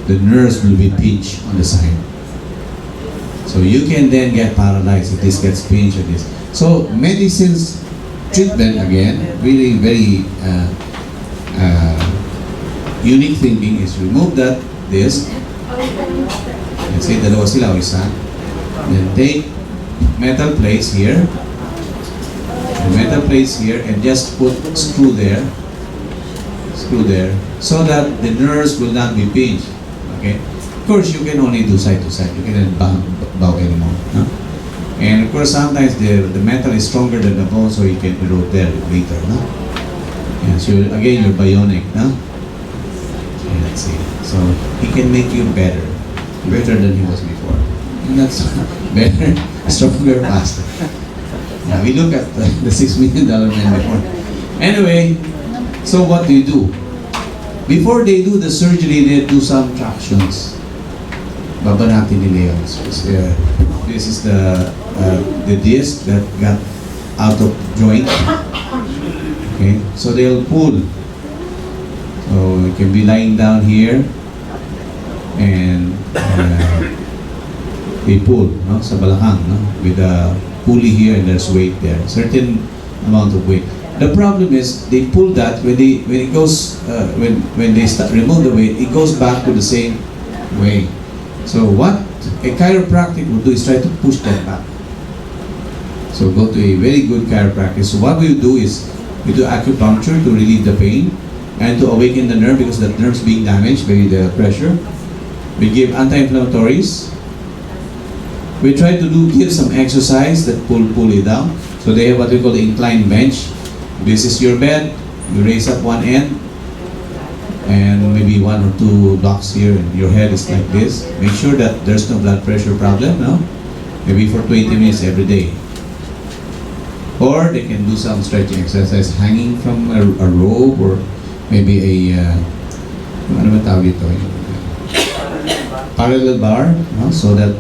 the nerves will be pinched on the side. So you can then get paralyzed if this gets pinched or this. So medicine's treatment again, really very unique thinking is remove this. Let's say dalawa sila o isa. Then take metal plates here. The metal plates here and just put screw there, so that the nerves will not be pinched. Okay. Of course, you can only do side to side. You cannot bow anymore. No? And of course, sometimes the metal is stronger than the bone, so you can erode there later. No? Yeah, so again, you're bionic. No? Okay, let's see. So he can make you better than he was before. And that's better, stronger, faster. Now we look at the $6 million man before. Anyway, so what do? Before they do the surgery, they do some tractions. Baba natin nila yun. So, this is the disc that got out of joint. Okay, so they'll pull. So you can be lying down here, and they pull, no, sa balakang, no, with a pulley here, and there's weight there, certain amount of weight. The problem is they pull that when it goes when they remove the weight, it goes back to the same way. So what a chiropractic will do is try to push that back. So go to a very good chiropractic. So what we do is we do acupuncture to relieve the pain and to awaken the nerve because the nerve's being damaged by the pressure. We give anti-inflammatories. We try to give some exercise that pull it down. So they have what we call the inclined bench. This is your bed. You raise up one end, and maybe 1 or 2 blocks here, and your head is like this. Make sure that there's no blood pressure problem. No, maybe for 20 minutes every day. Or they can do some stretching exercise hanging from a rope, or maybe a ano ba tawag ito? Parallel bar, no? So that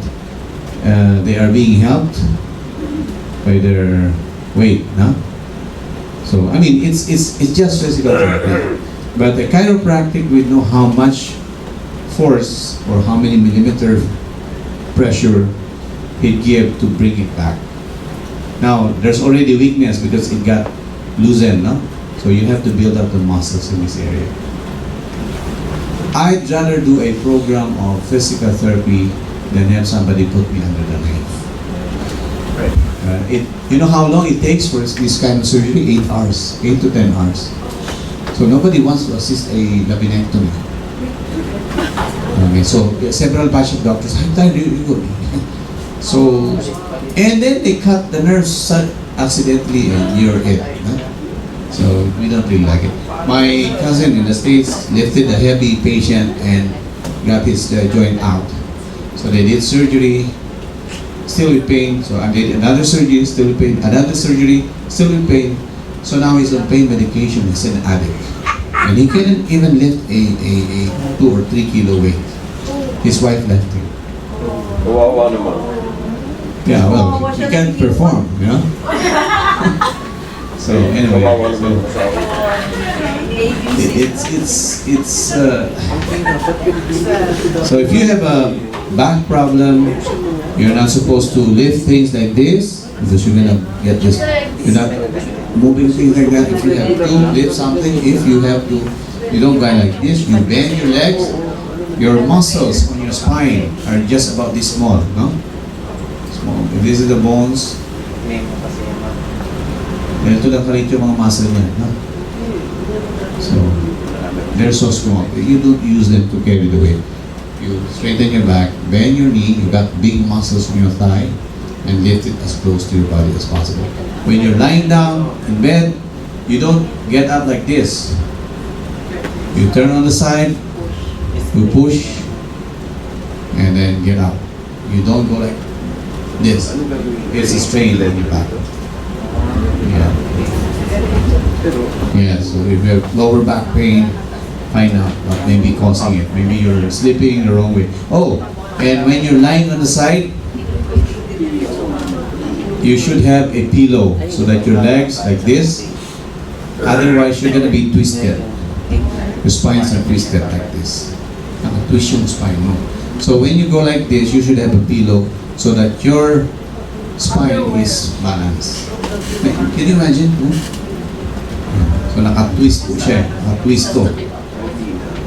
they are being helped by their weight, no? So I mean, it's just physical therapy, but the chiropractic will know how much force or how many millimeter pressure it give to bring it back. Now there's already weakness because it got loosened, no? So you have to build up the muscles in this area. I'd rather do a program of physical therapy than have somebody put me under the knife. You know how long it takes for this kind of surgery? 8 hours, 8 to 10 hours. So nobody wants to assist a laminectomy. Okay, so several batch of doctors, I'm tired, you go. So, and then they cut the nerves accidentally in your head. No? So we don't really like it. My cousin in the States lifted a heavy patient and got his joint out. So they did surgery, still with pain. So I did another surgery, still with pain. Another surgery, still with pain. So now he's on pain medication. He's an addict, and he couldn't even lift a 2 or 3 kilo weight. His wife left him. Kawawa naman. Yeah, well, he can't perform, you know. So anyway, so if you have a back problem, you're not supposed to lift things like this because you're gonna get this. You're not moving things like that. If you have to lift something, if you have to, you don't go like this. You bend your legs. Your muscles on your spine are just about this small, no? Small. If this is the bones, ganito lang kalit yung mga muscle niya, no? So, they're so small. You don't use them to carry the weight. You straighten your back, bend your knee, you got big muscles on your thigh, and lift it as close to your body as possible. When you're lying down in bed, you don't get up like this. You turn on the side, you push, and then get up. You don't go like this. It's a strain in your back. Yeah. Yeah, so if you have lower back pain, find out what may be causing it. Maybe you're sleeping the wrong way. Oh, and when you're lying on the side, you should have a pillow so that your legs like this, Otherwise, you're gonna be twisted. Your spines are twisted like this. Naka-twist yung spine mo. So when you go like this, you should have a pillow so that your spine is balanced. Can you imagine? So naka-twist po siya. Naka-twist to.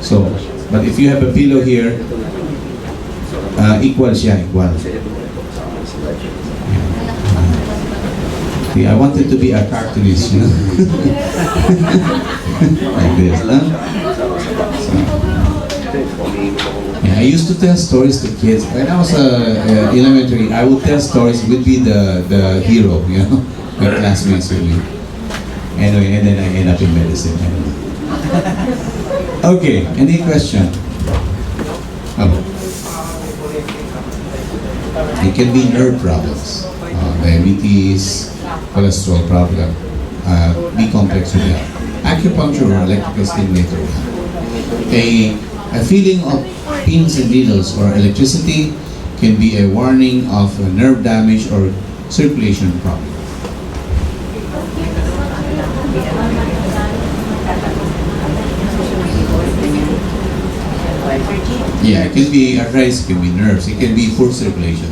So, but if you have a pillow here, equal siya, equal. See, I wanted to be a cartoonist, you know? Like this, huh? So, yeah, I used to tell stories to kids. When I was elementary, I would tell stories, would be the hero, you know? My classmates with me. Anyway, and then I end up in medicine. Okay, any question? Oh. It can be nerve problems, diabetes, cholesterol problem, be complex with that. Acupuncture or electrical stimulator. A feeling of pins and needles or electricity can be a warning of a nerve damage or circulation problem. Yeah, it can be arthritis, it can be nerves, it can be poor circulation.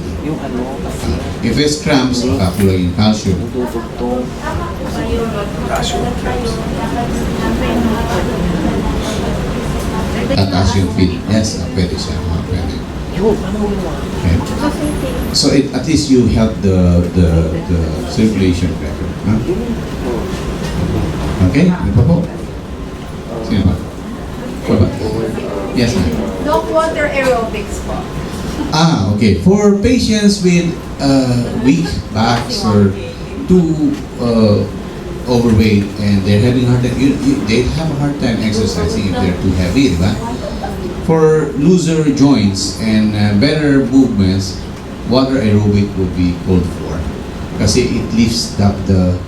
If it's cramps, kulang yung calcium. Tataas yung feet. Yes, pwede siya. Pwede. Okay. So at least you help the circulation better. Huh? Okay? Ano pa po? Sino ba? Baba. Yes, ma'am. Dog water aerobics po. Okay. For patients with weak backs or too overweight and they're having hard time, they have a hard time exercising if they're too heavy, di ba? For looser joints and better movements, water aerobic would be called for. Kasi it lifts up the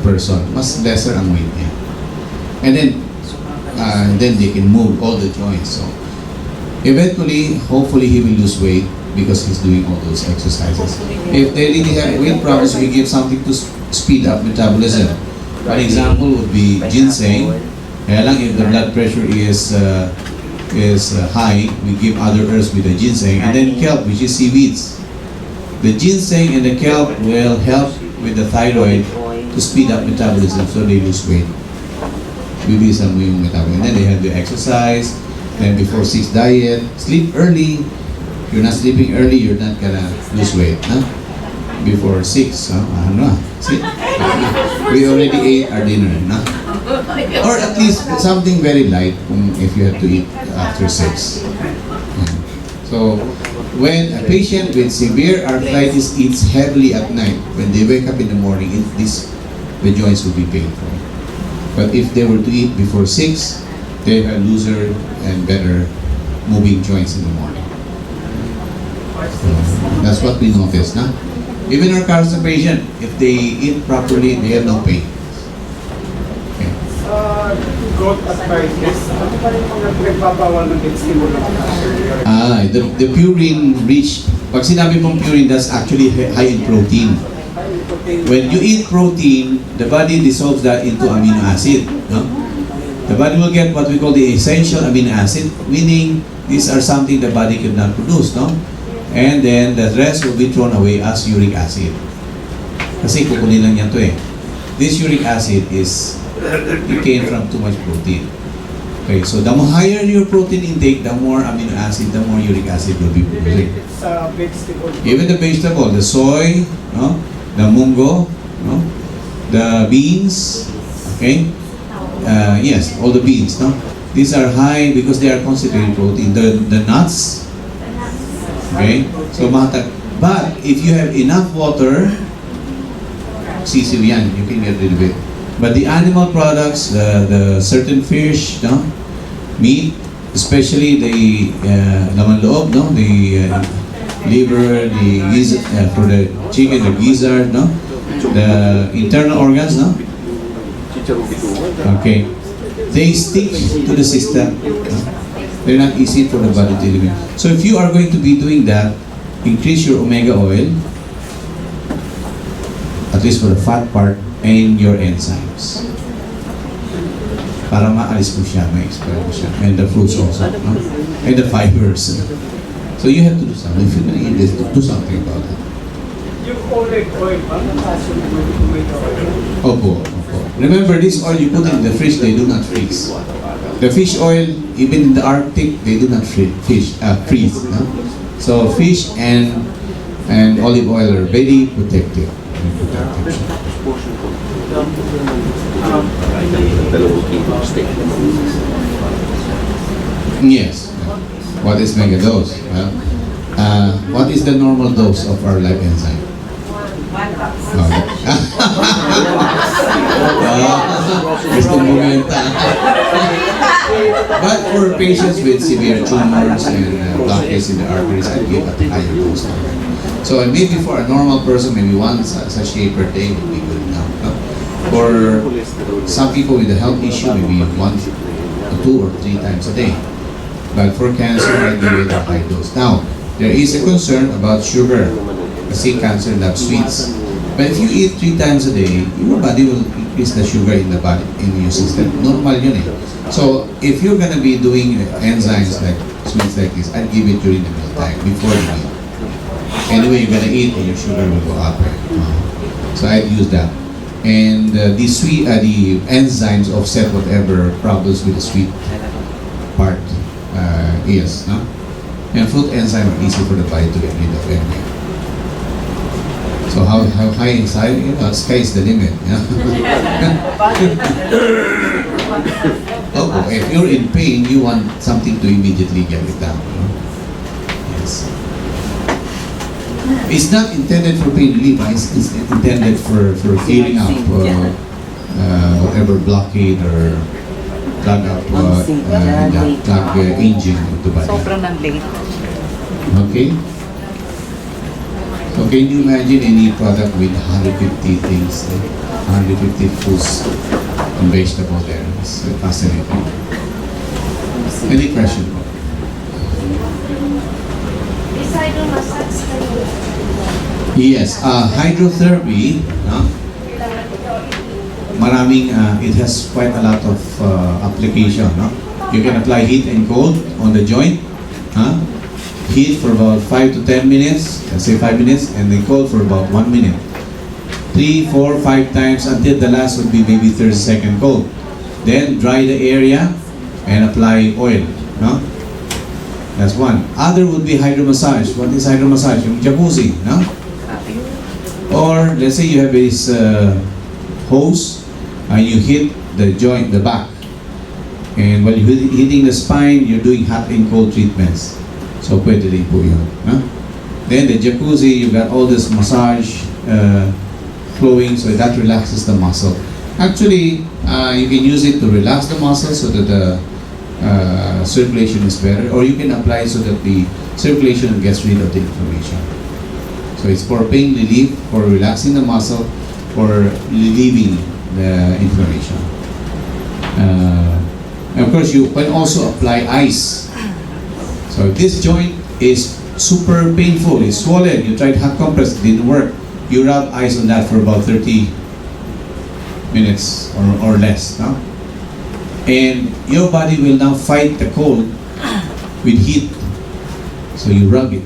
person. Mas lesser ang weight niya. And then they can move all the joints. So eventually, hopefully he will lose weight because he's doing all those exercises. If they really have weight problems, we give something to speed up metabolism. An example would be ginseng. Kaya lang if the blood pressure is high, we give other herbs with the ginseng, and then kelp, which is seaweeds. The ginseng and the kelp will help with the thyroid to speed up metabolism so they lose weight. Bibilisan mo yung metabolism. And then they have to exercise, then before 6 diet, sleep early. If you're not sleeping early, you're not gonna lose weight. Huh? Before 6, see? We already ate our dinner, no? Or at least something very light if you have to eat after 6. So, when a patient with severe arthritis eats heavily at night, when they wake up in the morning, the joints will be painful. But if they were to eat before 6, they have looser and better moving joints in the morning. So, that's what we notice, no? Even our cancer patient, if they eat properly, they have no pain. Okay. Goat arthritis, ano pa rin mga nagpapawal ng stimulant? The purine rich, pag sinabi mong purine, that's actually high in protein. When you eat protein, the body dissolves that into amino acid. No? The body will get what we call the essential amino acid, meaning these are something the body could not produce. No? And then the rest will be thrown away as uric acid. Kasi kukunin lang yan to eh. This uric acid it came from too much protein. Okay, so the more higher your protein intake, the more amino acid, the more uric acid will be producing. Even the vegetable, the soy, no? The mungo, no? The beans, okay? Yes, all the beans, no? These are high because they are concentrated protein. The nuts, okay? So matag. But if you have enough water, sisiw yan, you can get rid of it. But the animal products, the certain fish, no? Meat, especially the laman loob, no? The liver, for the chicken, the gizzard, no? The internal organs, no? Okay. They stick to the system. No? They're not easy for the body to eliminate. So if you are going to be doing that, increase your omega oil, at least for the fat part, and your enzymes. para maalis mo siya, ma-expel mo siya. And the fruits also, no? And the fibers. So you have to do something. If you're gonna eat this, do something about it. Yung olive oil, nakasyon mo yung tomato oil. Opo, opo. Remember, this oil you put in the fridge, they do not freeze. The fish oil, even in the Arctic, they do not freeze. No? So fish and olive oil are very protective. Yes. What is mega dose? Well, what is the normal dose of our life enzyme? Gusto mo benta. But for patients with severe tumors and blockage in the arteries, I give a higher dose. So maybe for a normal person, maybe one sachet per day would be good enough. No? For some people with a health issue, maybe 1 to 2 or 3 times a day. But for cancer, I give it a high dose. Now, there is a concern about sugar. Kasi cancer loves sweets. But if you eat 3 times a day, your body will increase the sugar in the body, in your system. Normal yun eh. So, if you're gonna be doing enzymes like sweets like this, I'd give it during the meal time, before the meal. Anyway, you're gonna eat and your sugar will go up. So I'd use that. And the enzymes offset whatever problems with the sweet part is. No? And fruit enzyme are easy for the body to get rid of anyway. So how high inside? You know, sky is the limit. Yeah? Oh, if you're in pain, you want something to immediately get it down. You know? Yes. It's not intended for pain relief. It's intended for clearing up whatever blockade or clog up clog engine of the body. Okay. So can you imagine any product with 150 things, 150 foods and vegetable there? It's fascinating. Any question? Yes, hydrotherapy, maraming, it has quite a lot of application. No? You can apply heat and cold on the joint. Heat for about 5 to 10 minutes, let's say 5 minutes, and then cold for about 1 minute. 3, 4, 5 times until the last would be maybe 30-second cold. Then dry the area and apply oil. No? That's one. Other would be hydromassage. What is hydromassage? Yung jacuzzi. No? Or let's say you have this hose and you hit the joint, the back. And while you're hitting the spine, you're doing hot and cold treatments. So pwede rin po yun. No? Then the jacuzzi, you got all this massage flowing, so that relaxes the muscle. Actually, you can use it to relax the muscle so that the circulation is better, or you can apply so that the circulation gets rid of the inflammation. So it's for pain relief, for relaxing the muscle, for relieving the inflammation. And of course, you can also apply ice. So if this joint is super painful, it's swollen, you tried hot compress, it didn't work, you rub ice on that for about 30 minutes or less. No? And your body will now fight the cold with heat. So you rub it.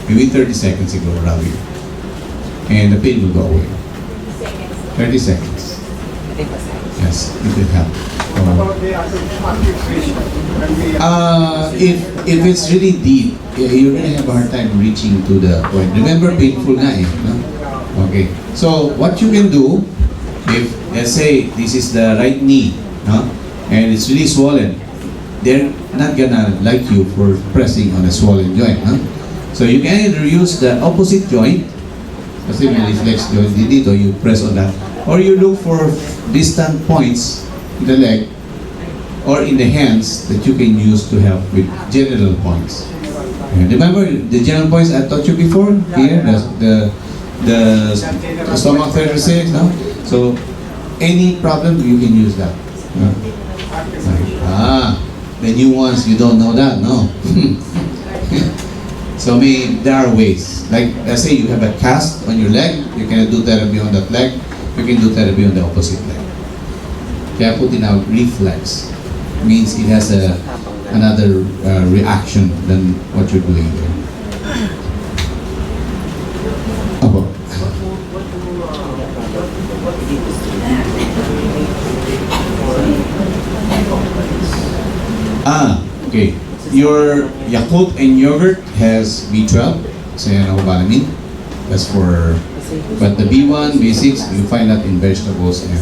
Maybe 30 seconds you go rub it. And the pain will go away. 30 seconds. Yes, it will help. About the application, If it's really deep, you're gonna have a hard time reaching to the point. Remember, painful na eh. No? Okay. So what you can do, if let's say this is the right knee, no? And it's really swollen, they're not gonna like you for pressing on a swollen joint. No? So you can either use the opposite joint, kasi may reflex joint dito, you press on that, or you look for distant points in the leg or in the hands that you can use to help with general points. And remember the general points I taught you before? Here, the stomach 36, no? So any problem you can use that. No? The new ones, you don't know that, no? So there are ways. Like let's say you have a cast on your leg, you can do therapy on that leg, you can do therapy on the opposite leg. Kaya po tinawag reflex. Means it has another reaction than what you're doing there. Opo. Okay. Your Yakult and yogurt has B12, cyanobalamin. That's for, but the B1, B6, you find that in vegetables and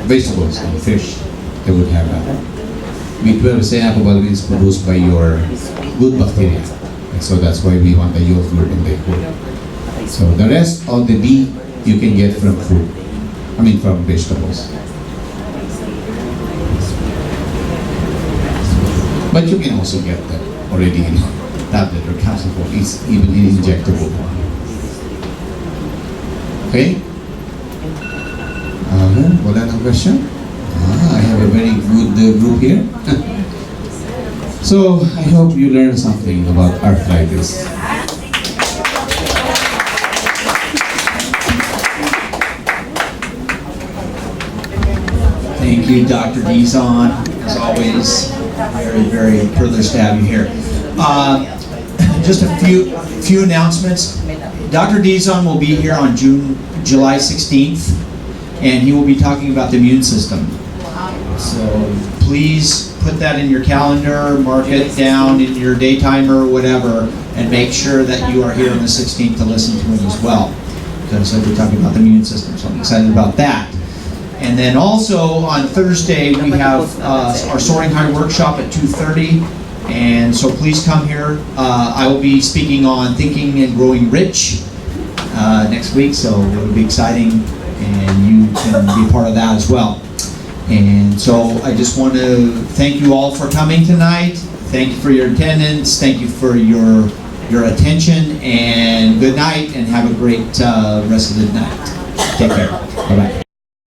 vegetables and fish. They would have that. B12, cyanobalamin is produced by your good bacteria. And so that's why we want the yogurt in the food. So the rest of the B you can get from food. I mean from vegetables. But you can also get that already in tablet or capsule. It's even in injectable form. Okay? Wala nang question? I have a very good group here. So, I hope you learned something about arthritis. Thank you, Dr. Dizon. As always, very, very privileged to have you here. Just a few announcements. Dr. Dizon will be here on July 16th, and he will be talking about the immune system. So please put that in your calendar, mark it down in your day timer or whatever, and make sure that you are here on the 16th to listen to him as well. Because we're talking about the immune system, so I'm excited about that. And then also on Thursday, we have our Soaring High workshop at 2:30. And so please come here. I will be speaking on thinking and growing rich next week, so it'll be exciting, and you can be part of that as well. And so I just want to thank you all for coming tonight. Thank you for your attendance. Thank you for your attention, and good night, and have a great rest of the night. Take care. Bye-bye.